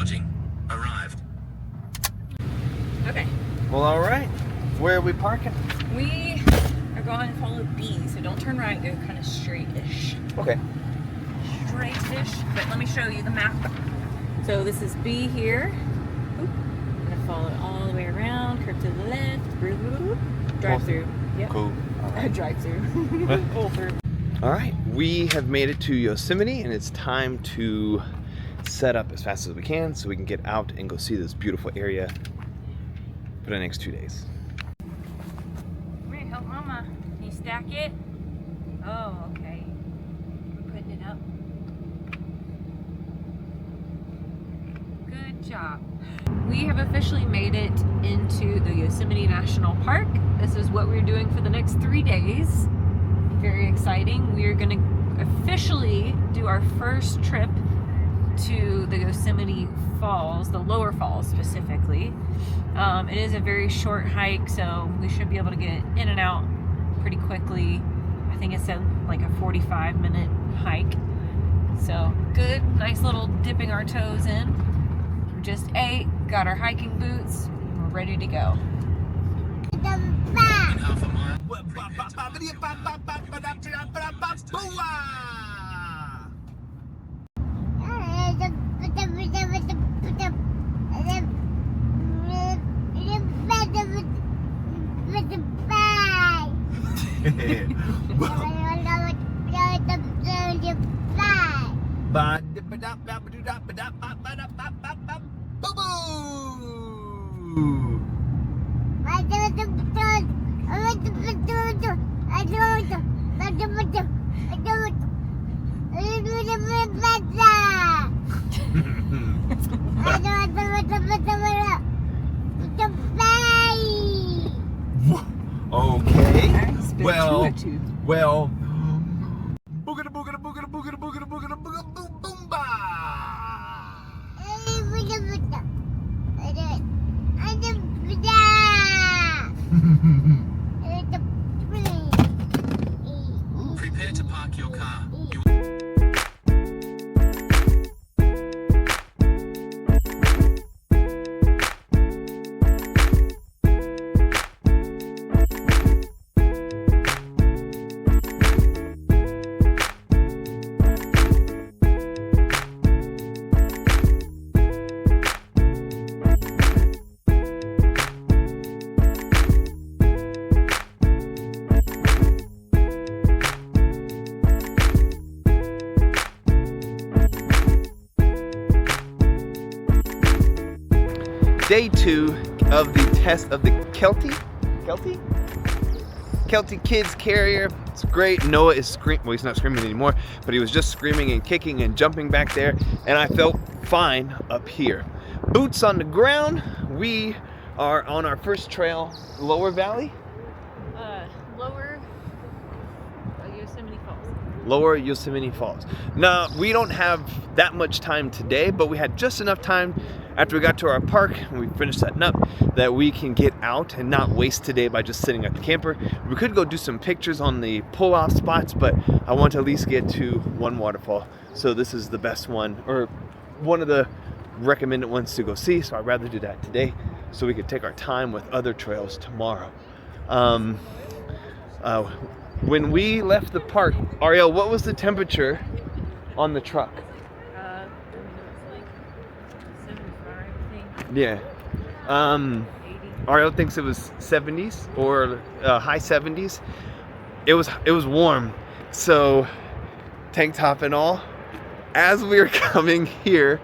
lodging. Arrived. Okay. Well, all right. Where are we parking? We are going to follow B, so don't turn right, go kind of straight-ish. Okay. Straight-ish, but let me show you the map. So this is B here. Oop. I'm gonna follow it all the way around, curve to the left, drive through. Yep. Cool. Right. Drive through. Pull through. All right, we have made it to Yosemite, and it's time to set up as fast as we can so we can get out and go see this beautiful area for the next 2 days. Come here, help Mama. Can you stack it? Oh, okay. We're putting it up. Good job. We have officially made it into the Yosemite National Park. This is what we're doing for the next 3 days. Very exciting. We are going to officially do our first trip to the Yosemite Falls, the lower falls specifically. It is a very short hike, so we should be able to get in and out pretty quickly. I think it's like a 45-minute hike. So good, nice little dipping our toes in. We just ate, got our hiking boots, and we're ready to go. In half a mile. Okay. Well, boogada boogada boogada boogada boogada boogada boogada boom boom ba. Prepare to park your car. Day 2 of the test of the Kelty Kids Carrier. It's great. Noah is screaming. Well, he's not screaming anymore, but he was just screaming and kicking and jumping back there, and I felt fine up here. Boots on the ground. We are on our first trail, Lower Valley. Lower Yosemite Falls. Lower Yosemite Falls. Now, we don't have that much time today, but we had just enough time after we got to our park and we finished setting up that we can get out and not waste today by just sitting at the camper. We could go do some pictures on the pull-off spots, but I want to at least get to one waterfall. So this is the best one, or one of the recommended ones to go see, so I'd rather do that today so we could take our time with other trails tomorrow. When we left the park, Ariel, what was the temperature on the truck? Yeah. Ariel thinks it was 70s or high 70s. It was warm. So tank top and all. As we were coming here,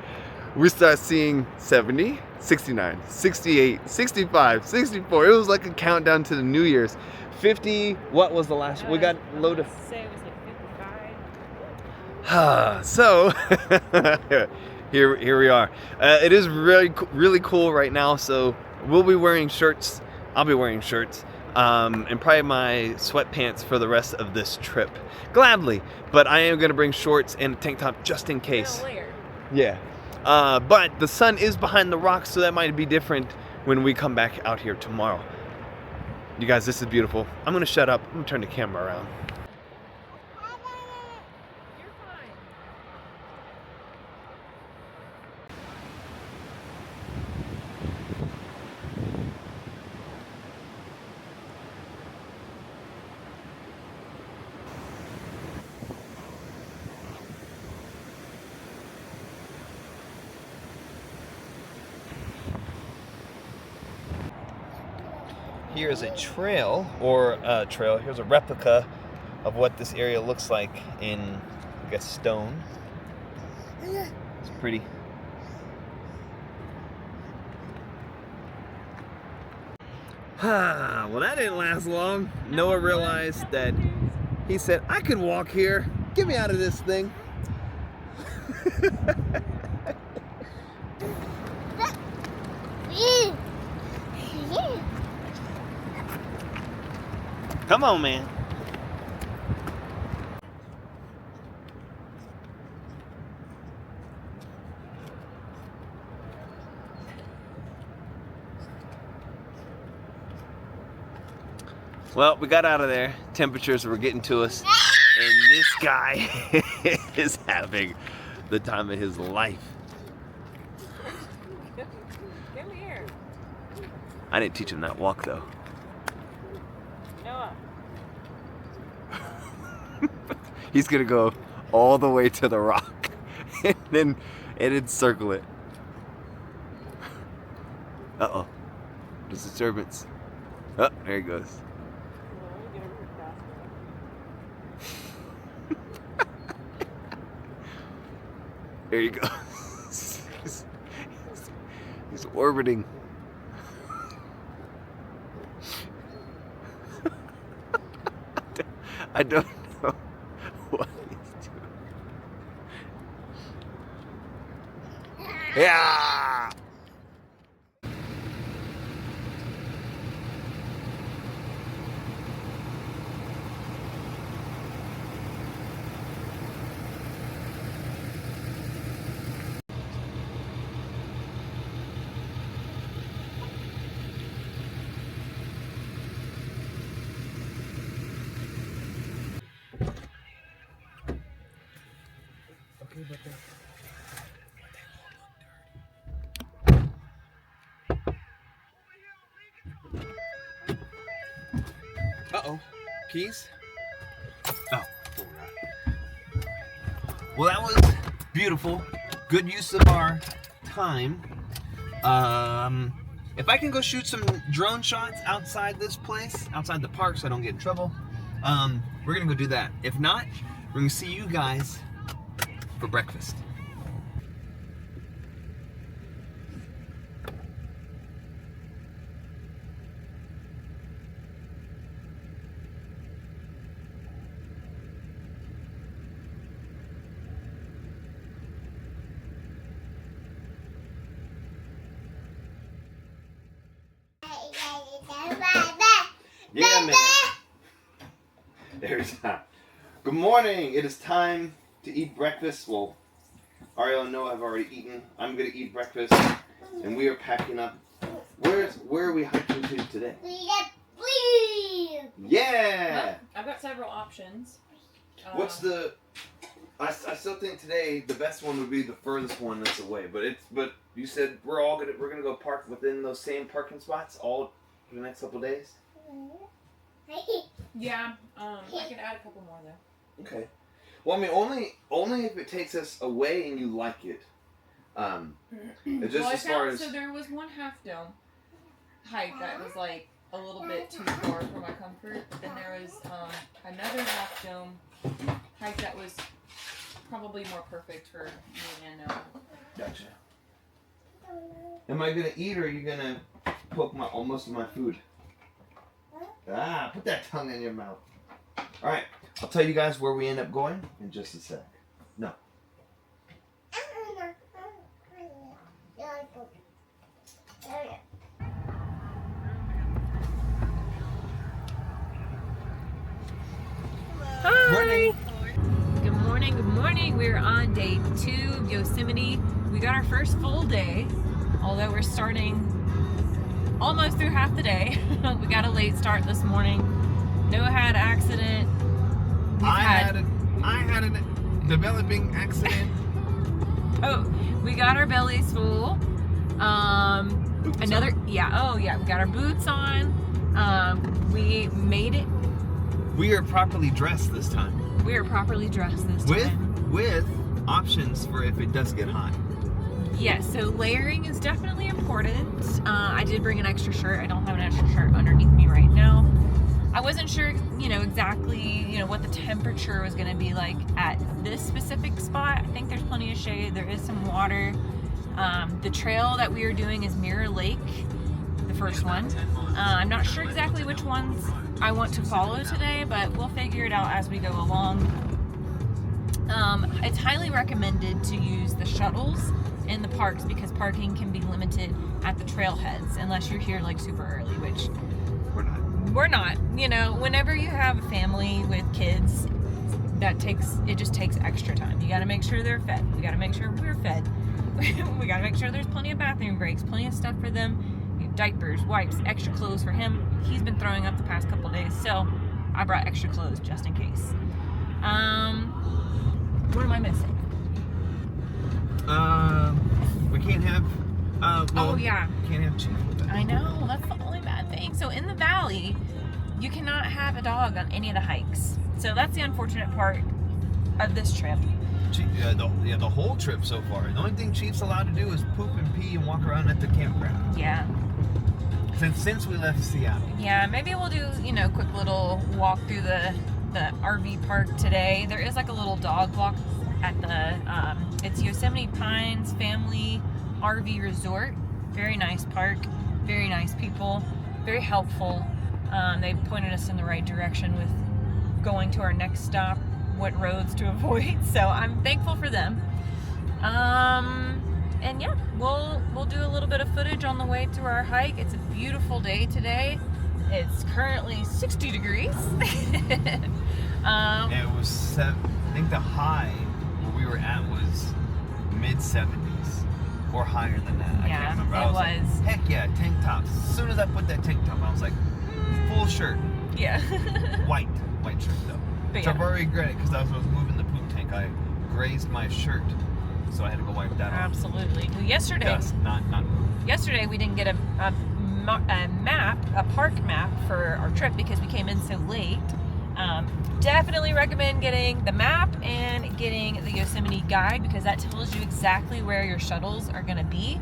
we start seeing 70, 69, 68, 65, 64. It was like a countdown to the New Year's. 50, what was the last? We got load of. Say it was like 55. So here we are. It is really cool right now. So we'll be wearing shirts. I'll be wearing shirts, and probably my sweatpants for the rest of this trip. Gladly, but I am gonna bring shorts and a tank top just in case. Yeah. But the sun is behind the rocks, so that might be different when we come back out here tomorrow. You guys, this is beautiful. I'm gonna shut up. I'm gonna turn the camera around. You're fine. here is a trail, here's a replica of what this area looks like in, I guess, stone. It's pretty. Well, that didn't last long. Noah realized that he said, I could walk here. Get me out of this thing. Come on, man. Well, we got out of there. Temperatures were getting to us. And this guy is having the time of his life. Come here. I didn't teach him that walk, though. Noah. He's gonna go all the way to the rock and then circle it. Uh-oh. There's disturbance. Oh, there he goes. There you go. He's orbiting. I don't know what he's doing. Yeah! Uh-oh. Keys? Oh. Well, that was beautiful. Good use of our time. If I can go shoot some drone shots outside this place, outside the park so I don't get in trouble, we're gonna go do that. If not, we're gonna see you guys for breakfast. Yeah, man. There's that. Good morning. It is time to eat breakfast. Well, Ariel and Noah have already eaten. I'm gonna eat breakfast, and we are packing up. Where are we hiking to today? Yeah. Well, I've got several options. What's the? I still think today the best one would be the furthest one that's away. But you said we're gonna go park within those same parking spots all for the next couple of days. Yeah, I can add a couple more though. Okay. Well, I mean, only if it takes us away and you like it. Just Well, as far as so there was one half dome hike that was like a little bit too far for my comfort. But then there was another half dome hike that was probably more perfect for me and Noah. Gotcha. Am I gonna eat or are you gonna poke most of my food? Ah, put that tongue in your mouth. All right, I'll tell you guys where we end up going in just a sec. No. Hi. Morning. Good morning. Good morning. We're on day 2 of Yosemite. We got our first full day, although we're starting almost through half the day. We got a late start this morning. Noah had an accident. I had a developing accident. Oh, we got our bellies full. We got our boots on. We made it. We are properly dressed this time. We are properly dressed this time. With options for if it does get hot. Yes, so layering is definitely important. I did bring an extra shirt. I don't have an extra shirt underneath me right now. I wasn't sure, exactly, what the temperature was going to be like at this specific spot. I think there's plenty of shade. There is some water. The trail that we are doing is Mirror Lake, the first one. I'm not sure exactly which ones I want to follow today, but we'll figure it out as we go along. It's highly recommended to use the shuttles in the parks because parking can be limited at the trailheads unless you're here like super early, which we're not. Whenever you have a family with kids, it just takes extra time. You got to make sure they're fed. We got to make sure we're fed. We got to make sure there's plenty of bathroom breaks, plenty of stuff for them. Diapers, wipes, extra clothes for him. He's been throwing up the past couple days, so I brought extra clothes just in case. What am I missing? We can't have. Oh yeah, can't have chief with us. I know, that's the only bad thing. So in the valley, you cannot have a dog on any of the hikes. So that's the unfortunate part of this trip. The whole trip so far. The only thing Chief's allowed to do is poop and pee and walk around at the campground. Yeah. Since we left Seattle. Yeah, maybe we'll do, quick little walk through the RV park today. There is like a little dog walk at the, it's Yosemite Pines Family RV Resort. Very nice park, very nice people, very helpful. They pointed us in the right direction with going to our next stop, what roads to avoid. So I'm thankful for them. And yeah, we'll do a little bit of footage on the way to our hike. It's a beautiful day today. It's currently 60 degrees. It was I think the high where we were at was mid 70s or higher than that. I can't remember. It I was was. Like, heck yeah, tank tops. As soon as I put that tank top on, I was like, full shirt. Yeah. White shirt though. But Which I've already regretted because as I was moving the poop tank, I grazed my shirt. So I had to go wipe that off. Absolutely. Well, yesterday. Dust, not Yesterday we didn't get a park map for our trip because we came in so late. Definitely recommend getting the map and getting the Yosemite guide because that tells you exactly where your shuttles are going to be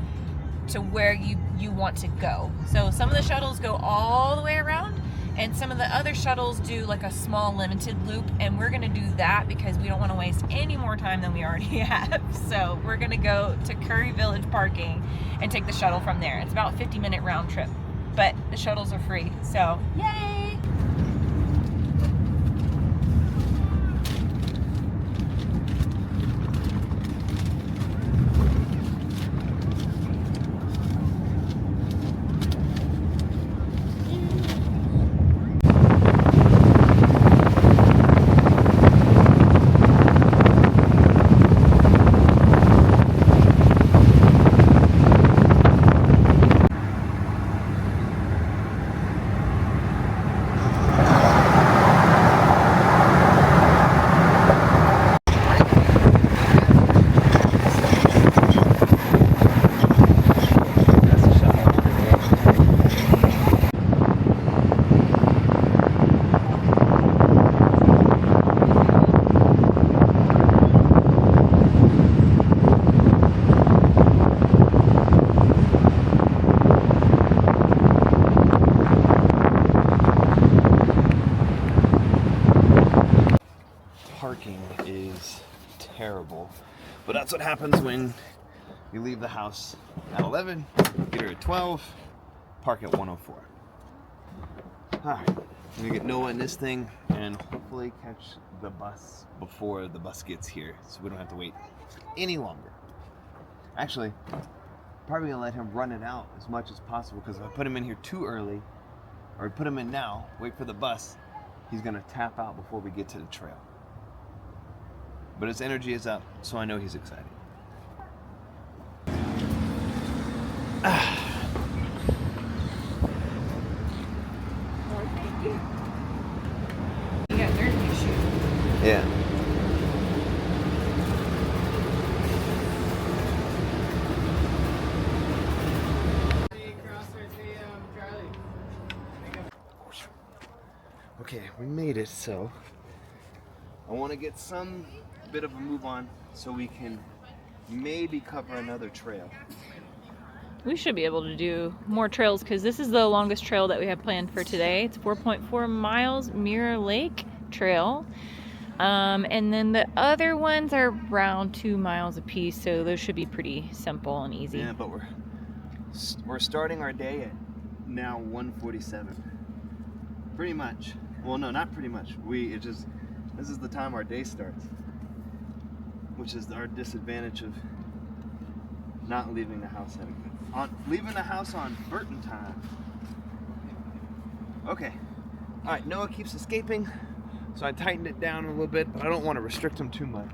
to where you want to go. So some of the shuttles go all the way around and some of the other shuttles do like a small limited loop, and we're going to do that because we don't want to waste any more time than we already have. So we're going to go to Curry Village parking and take the shuttle from there. It's about a 50-minute round trip, but the shuttles are free. So yay! Parking is terrible, but that's what happens when you leave the house at 11, get here at 12, park at 104. Alright, I'm gonna get Noah in this thing and hopefully catch the bus before the bus gets here so we don't have to wait any longer. Actually, probably gonna let him run it out as much as possible because if I put him in here too early, or put him in now, wait for the bus, he's gonna tap out before we get to the trail. But his energy is up, so I know he's excited. You got dirt in your shoe. Yeah. Okay, we made it, so I want to get some bit of a move on so we can maybe cover another trail. We should be able to do more trails because this is the longest trail that we have planned for today. It's 4.4 miles, Mirror Lake Trail. And then the other ones are around 2 miles apiece, so those should be pretty simple and easy. Yeah, but we're starting our day at now 1:47. Pretty much. Well, no, not pretty much. This is the time our day starts, which is our disadvantage of not leaving the house leaving the house on Burton time. Okay. All right, Noah keeps escaping, so I tightened it down a little bit, but I don't want to restrict him too much.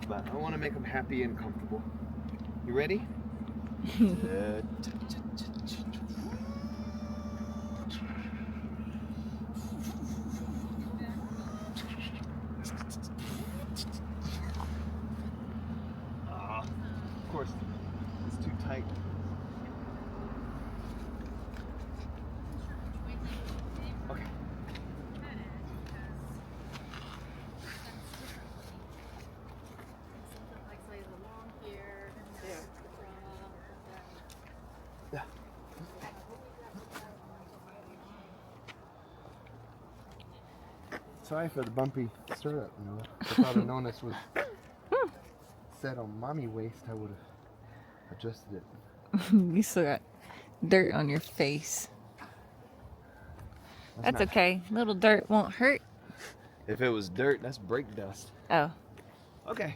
But I want to make him happy and comfortable. You ready? Of course, it's too tight. Okay. Yeah. Sorry for the bumpy syrup, you know. If I'd have known this was set on mommy waist, I would have adjusted it. You still got dirt on your face. That's okay. Little dirt won't hurt. If it was dirt, that's brake dust. Oh. Okay.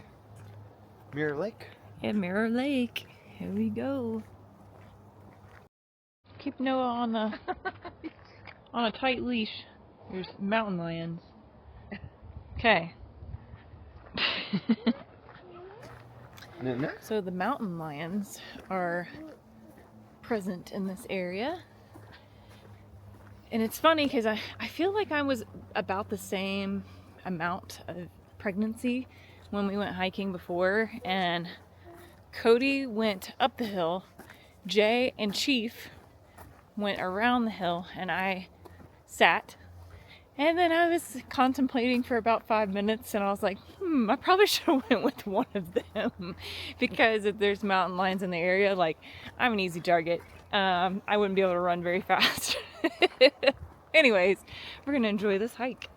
Mirror Lake. Yeah, Mirror Lake. Here we go. Keep Noah on a tight leash. There's mountain lions. Okay. So the mountain lions are present in this area. And it's funny because I feel like I was about the same amount of pregnancy when we went hiking before, and Cody went up the hill, Jay and Chief went around the hill, and I sat. And then I was contemplating for about 5 minutes, and I was like, I probably should have went with one of them because if there's mountain lions in the area, like, I'm an easy target. I wouldn't be able to run very fast. Anyways, we're gonna enjoy this hike.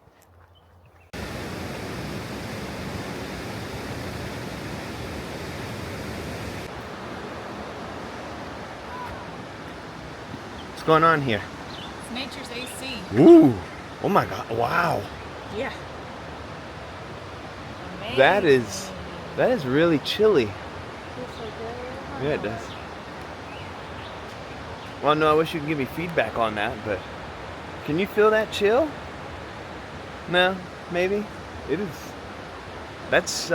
What's going on here? It's nature's AC. Ooh. Oh my God. Wow. Yeah. That is really chilly. Yeah, it does. Well, no, I wish you could give me feedback on that, but can you feel that chill? No, maybe. It is. That's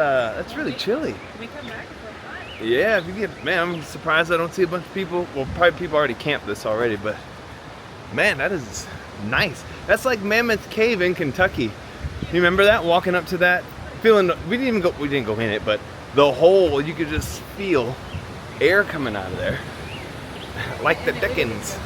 really chilly. Can we come back if we're hot? Yeah, if you get, man, I'm surprised I don't see a bunch of people. Well, probably people already camped this already, but man, that is nice. That's like Mammoth Cave in Kentucky. You remember that? Walking up to that, feeling, we didn't go in it, but the hole, you could just feel air coming out of there. Like the Dickens.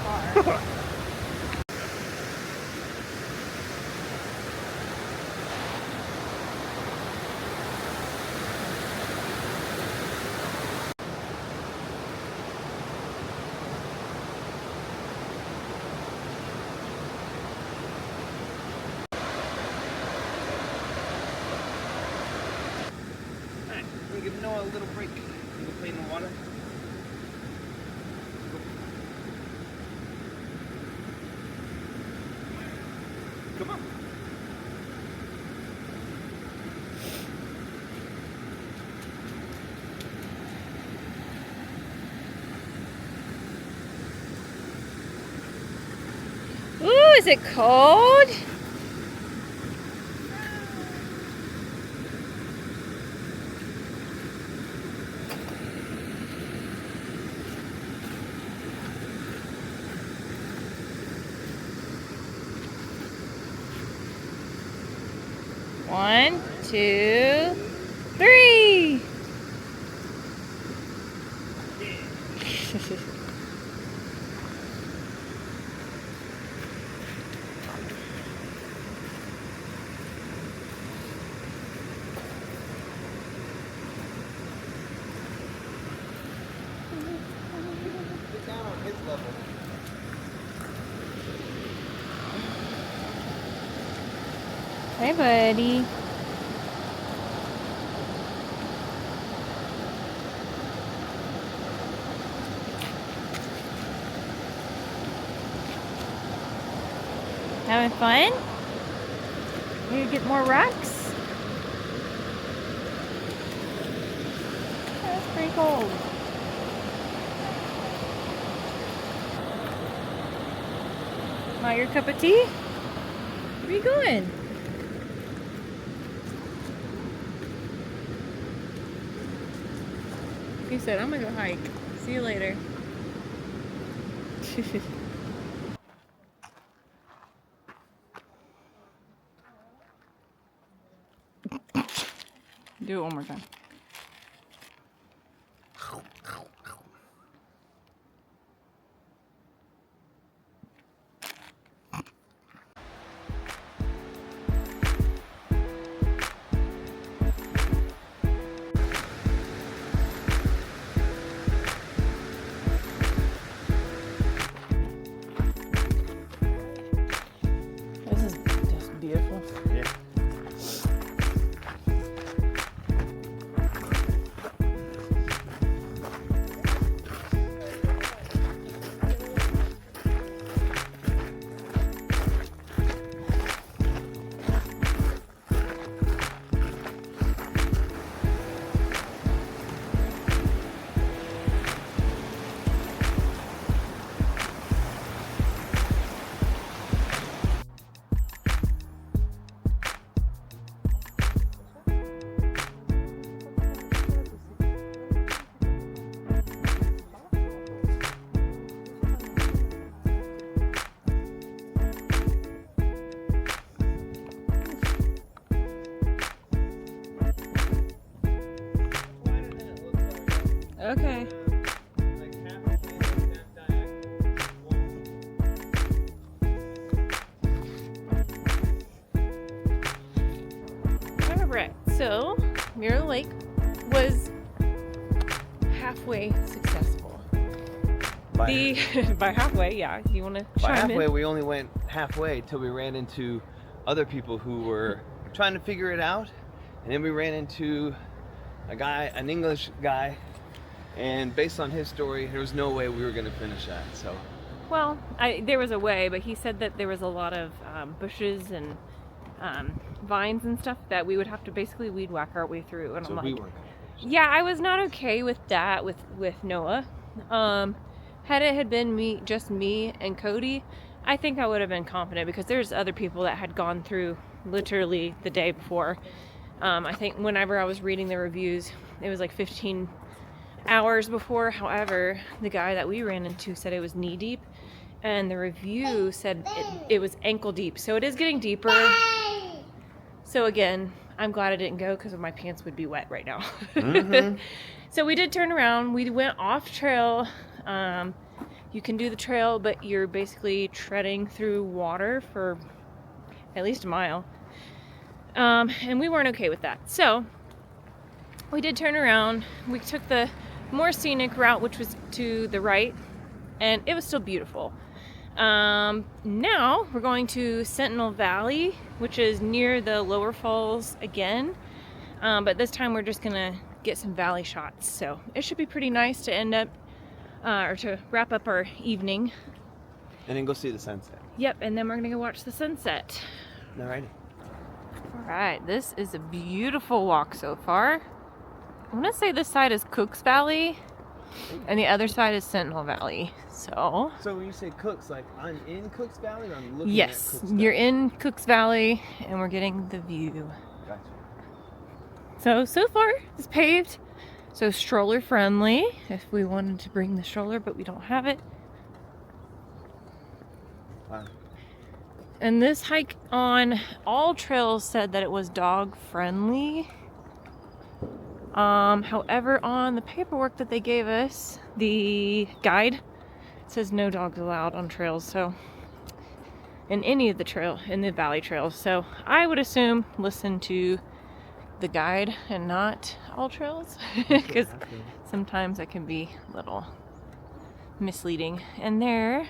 Alright, we'll give Noah a little break. You go play in the water. Come on. Ooh, is it cold? One, 2, 3. Hey, buddy. Having fun? You get more rocks? That's pretty cold. Want your cup of tea? Where are you going? He said, I'm gonna go hike. See you later. Do it one more time. This is just beautiful. Yeah. Okay. Alright, so Mirror Lake was halfway successful. By By halfway, yeah. You want to chime halfway, in? we only went halfway till we ran into other people who were trying to figure it out, and then we ran into an English guy, and based on his story, there was no way we were going to finish that. So, Well, there was a way, but he said that there was a lot of bushes and vines and stuff that we would have to basically weed whack our way through. And so I'm like, we weren't going to finish. yeah, I was not okay with that with Noah. Had it had been just me and Cody, I think I would have been confident because there's other people that had gone through literally the day before. I think whenever I was reading the reviews, it was like 15 hours before. However, the guy that we ran into said it was knee deep, and the review said it was ankle deep. So it is getting deeper. So again, I'm glad I didn't go because my pants would be wet right now. Mm-hmm. So we did turn around. We went off trail. You can do the trail, but you're basically treading through water for at least a mile. And we weren't okay with that. So we did turn around. We took the more scenic route, which was to the right, and it was still beautiful. Now we're going to Sentinel Valley, which is near the lower falls again. But this time we're just gonna get some valley shots. So it should be pretty nice to end up, or to wrap up our evening. And then go see the sunset. Yep, and then we're gonna go watch the sunset. Alrighty. Alright, this is a beautiful walk so far. I'm gonna say this side is Cooks Valley, and the other side is Sentinel Valley. So when you say Cooks, like I'm in Cooks Valley, or I'm looking yes, at Cooks you're Valley? in Cooks Valley, and we're getting the view. Gotcha. So far it's paved, so stroller friendly if we wanted to bring the stroller, but we don't have it. Wow. And this hike on all trails said that it was dog friendly. However, on the paperwork that they gave us, the guide, it says no dogs allowed on trails. So in any of the valley trails. So I would assume listen to the guide and not all trails, because sometimes that can be a little misleading. And there,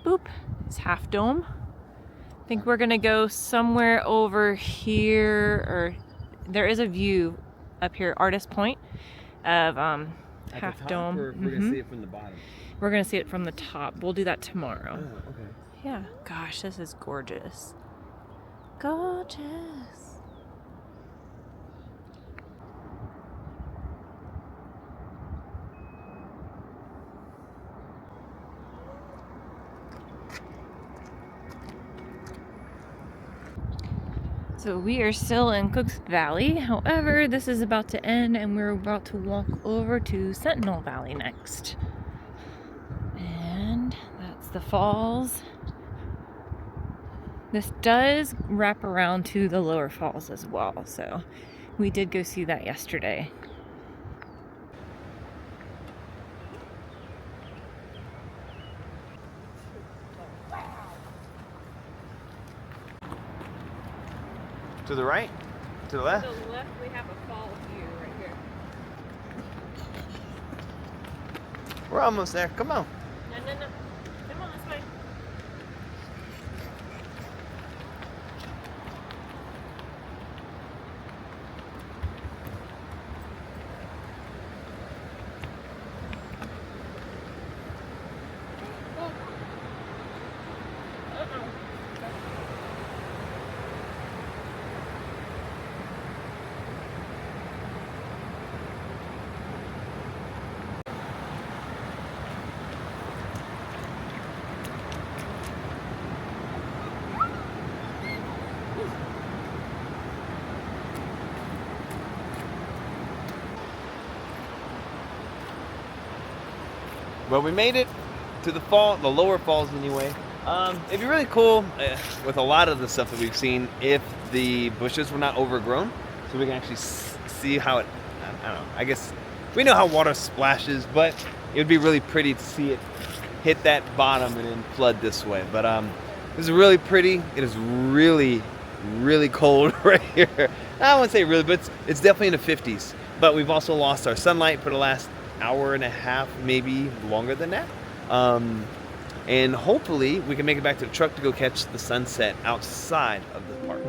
boop, is Half Dome. think we're gonna go somewhere over here, or there is a view up here, Artist Point, of Half Dome. Or we're gonna see it from the bottom. We're gonna see it from the top. We'll do that tomorrow. Oh, okay. Yeah. Gosh, this is gorgeous. Gorgeous. So we are still in Cooks Valley. However, this is about to end and we're about to walk over to Sentinel Valley next. And that's the falls. This does wrap around to the lower falls as well. So we did go see that yesterday. To the right? To the left? To the left, we have a fall view right here. We're almost there. Come on. No. Come on, this way. Well, we made it to the lower falls anyway. It'd be really cool with a lot of the stuff that we've seen if the bushes were not overgrown, so we can actually see how it, I don't know, I guess we know how water splashes, but it would be really pretty to see it hit that bottom and then flood this way. But this is really pretty. It is really, really cold right here. I wouldn't say really, but it's definitely in the 50s. But we've also lost our sunlight for the last hour and a half, maybe longer than that. And hopefully we can make it back to the truck to go catch the sunset outside of the park.